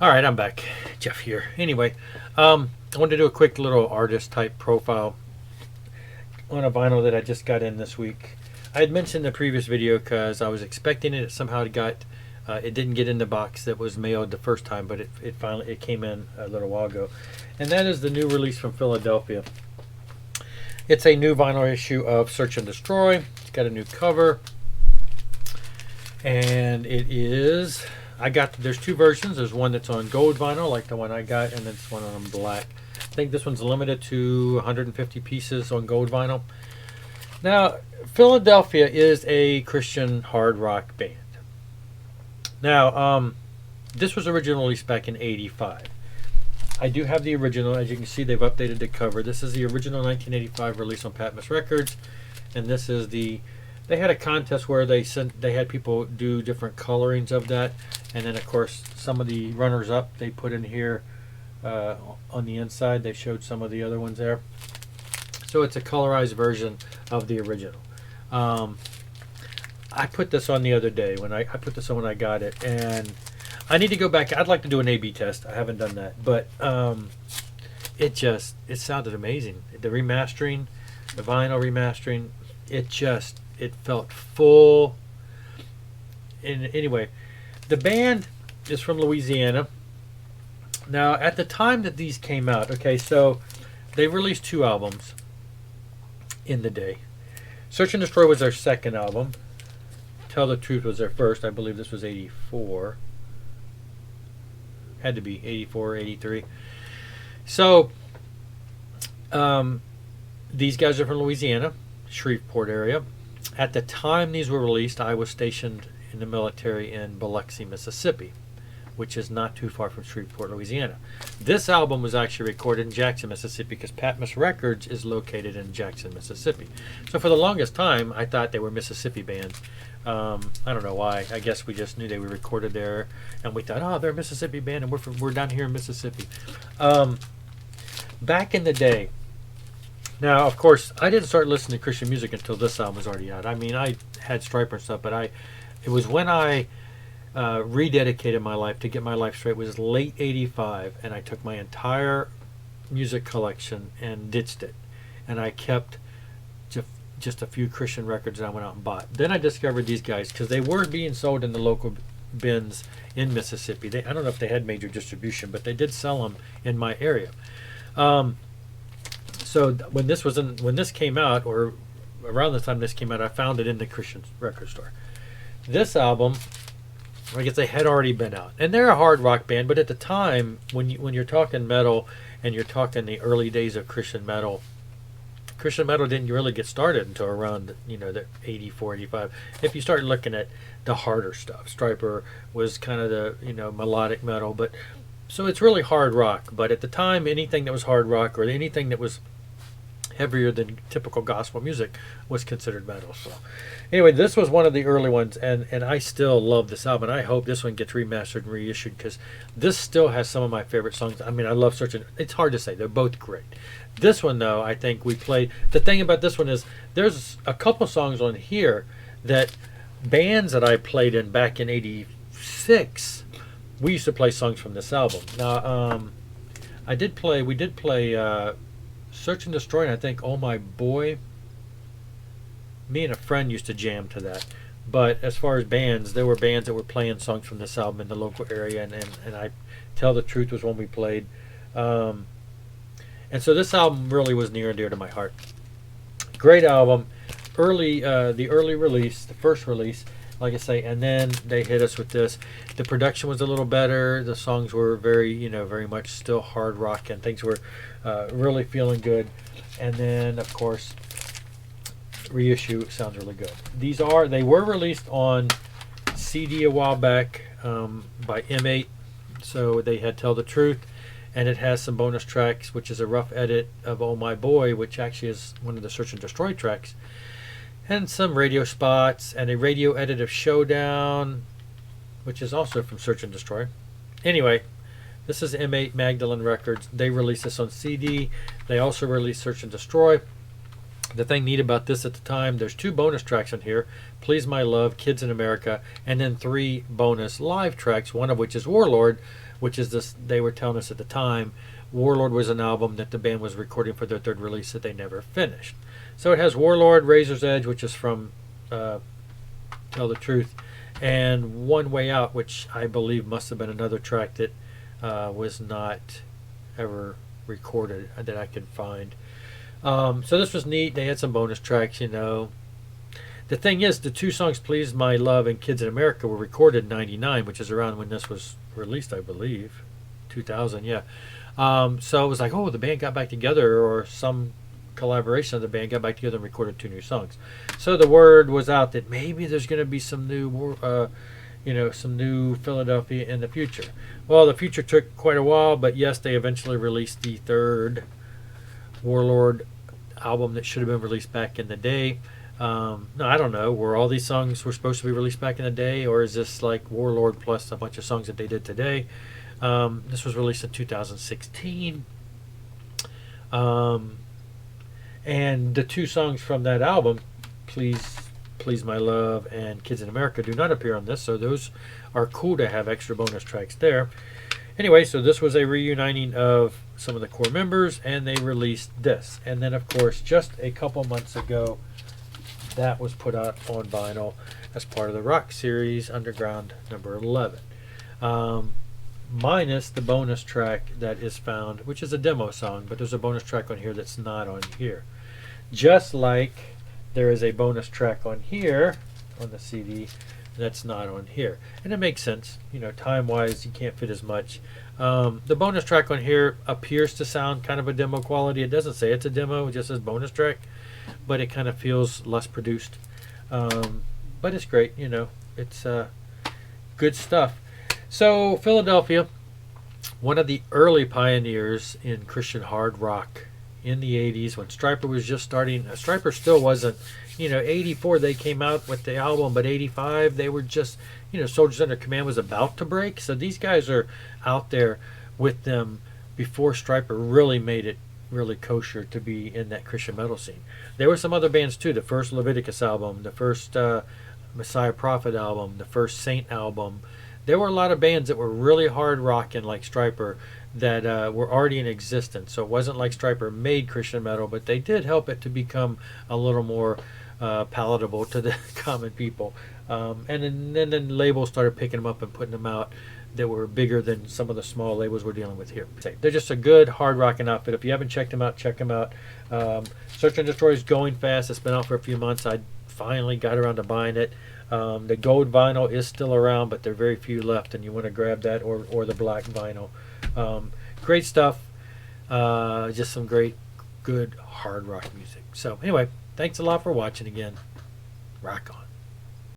Alright, I'm back. Jeff here. Anyway, I wanted to do a quick little artist type profile on a vinyl that I just got in this week. I had mentioned in the previous video because I was expecting it. It somehow got, it didn't get in the box that was mailed the first time, but it finally came in a little while ago. And that is the new release from Philadelphia. It's a new vinyl issue of Search and Destroy. It's got a new cover. And it is, there's two versions. There's one that's on gold vinyl, like the one I got, and this one on black. I think this one's limited to 150 pieces on gold vinyl. Now, Philadelphia is a Christian hard rock band. Now, this was originally released back in '85. I do have the original. As you can see, they've updated the cover. This is the original 1985 release on Patmos Records, and this is the. They had a contest where they had people do different colorings of that, and then of course some of the runners-up they put in here on the inside. They showed some of the other ones there. So it's a colorized version of the original. I put this on the other day when I put this on when I got it, and I need to go back. I'd like to do an A/B test. I haven't done that, but it sounded amazing. The remastering, the vinyl remastering, it felt full. And anyway, the band is from Louisiana. Now, at the time that these came out, okay, so they released two albums in the day. Search and Destroy was their second album. Tell the Truth was their first. I believe this was 84. Had to be 84, 83. So, these guys are from Louisiana, Shreveport area. At the time these were released, I was stationed in the military in Biloxi, Mississippi, which is not too far from Shreveport, Louisiana. This album was actually recorded in Jackson, Mississippi, because Patmos Records is located in Jackson, Mississippi. So for the longest time, I thought they were Mississippi bands. I don't know why. I guess we just knew they were recorded there, and we thought, oh, they're a Mississippi band, and we're down here in Mississippi. Back in the day, now, of course, I didn't start listening to Christian music until this album was already out. I mean, I had Stryper and stuff, but it was when I rededicated my life to get my life straight. It was late '85, and I took my entire music collection and ditched it. And I kept just a few Christian records that I went out and bought. Then I discovered these guys because they were being sold in the local bins in Mississippi. I don't know if they had major distribution, but they did sell them in my area. So when this came out, or around the time this came out, I found it in the Christian record store. This album, I guess they had already been out, and they're a hard rock band. But at the time, when you're talking metal, and you're talking the early days of Christian metal didn't really get started until around the 84, 85. If you start looking at the harder stuff, Stryper was kind of the melodic metal, but so it's really hard rock. But at the time, anything that was hard rock or anything that was heavier than typical gospel music was considered metal. So anyway, this was one of the early ones, and I still love this album. I hope this one gets remastered and reissued because this still has some of my favorite songs. I mean, I love Searching. It's hard to say. They're both great. This one, though, I think we played. The thing about this one is there's a couple songs on here that bands that I played in back in '86, we used to play songs from this album. Now, we did play Search and Destroy, and I think Oh My Boy. Me and a friend used to jam to that. But as far as bands, there were bands that were playing songs from this album in the local area, and I Tell the Truth was one we played. And so this album really was near and dear to my heart. Great album. The early release, the first release, like I say, and then they hit us with this. The production was a little better. The songs were very much still hard rock, and things were really feeling good. And then, of course, reissue sounds really good. They were released on CD a while back by M8. So they had Tell the Truth, and it has some bonus tracks, which is a rough edit of Oh My Boy, which actually is one of the Search and Destroy tracks, and some radio spots, and a radio edit of Showdown, which is also from Search and Destroy. Anyway, this is M8 Magdalene Records. They released this on CD. They also released Search and Destroy. The thing neat about this at the time, there's 2 bonus tracks on here, Please My Love, Kids in America, and then 3 bonus live tracks, one of which is Warlord, which is this, they were telling us at the time, Warlord was an album that the band was recording for their 3rd release that they never finished. So it has Warlord, Razor's Edge, which is from Tell the Truth, and One Way Out, which I believe must have been another track that was not ever recorded that I could find. So this was neat. They had some bonus tracks, you know. The thing is, the 2 songs, Please My Love and Kids in America, were recorded in 99, which is around when this was released, I believe. 2000, yeah. So it was like, oh, the band got back together, or some collaboration of the band got back together and recorded 2 new songs. So the word was out that maybe there's going to be some new, some new Philadelphia in the future. Well, the future took quite a while, but yes, they eventually released the 3rd Warlord album that should have been released back in the day. No, I don't know. Were all these songs were supposed to be released back in the day, or is this like Warlord plus a bunch of songs that they did today? This was released in 2016. And the 2 songs from that album, Please My Love and Kids in America, do not appear on this, so those are cool to have extra bonus tracks there. Anyway, so this was a reuniting of some of the core members, and they released this. And then, of course, just a couple months ago, that was put out on vinyl as part of the Rock Series Underground number 11. Minus the bonus track that is found, which is a demo song, but there's a bonus track on here that's not on here. Just like there is a bonus track on here, on the CD, that's not on here. And it makes sense. You know, time-wise, you can't fit as much. The bonus track on here appears to sound kind of a demo quality. It doesn't say it's a demo, it just says bonus track, but it kind of feels less produced. But it's great, you know. It's good stuff. So, Philadelphia, one of the early pioneers in Christian hard rock in the 80s when Stryper was just starting. Stryper still wasn't, 84 they came out with the album, but 85 they were just, Soldiers Under Command was about to break. So these guys are out there with them before Stryper really made it really kosher to be in that Christian metal scene. There were some other bands too. The first Leviticus album, the first Messiah Prophet album, the first Saint album. There were a lot of bands that were really hard rocking like Stryper that were already in existence. So it wasn't like Stryper made Christian metal, but they did help it to become a little more palatable to the common people. And then labels started picking them up and putting them out that were bigger than some of the small labels we're dealing with here. They're just a good hard rocking outfit. If you haven't checked them out, check them out. Search and Destroy is going fast. It's been out for a few months. I finally got around to buying it. The gold vinyl is still around, but there are very few left, and you want to grab that or the black vinyl. Great stuff. Just some great, good hard rock music. So anyway, thanks a lot for watching again. Rock on.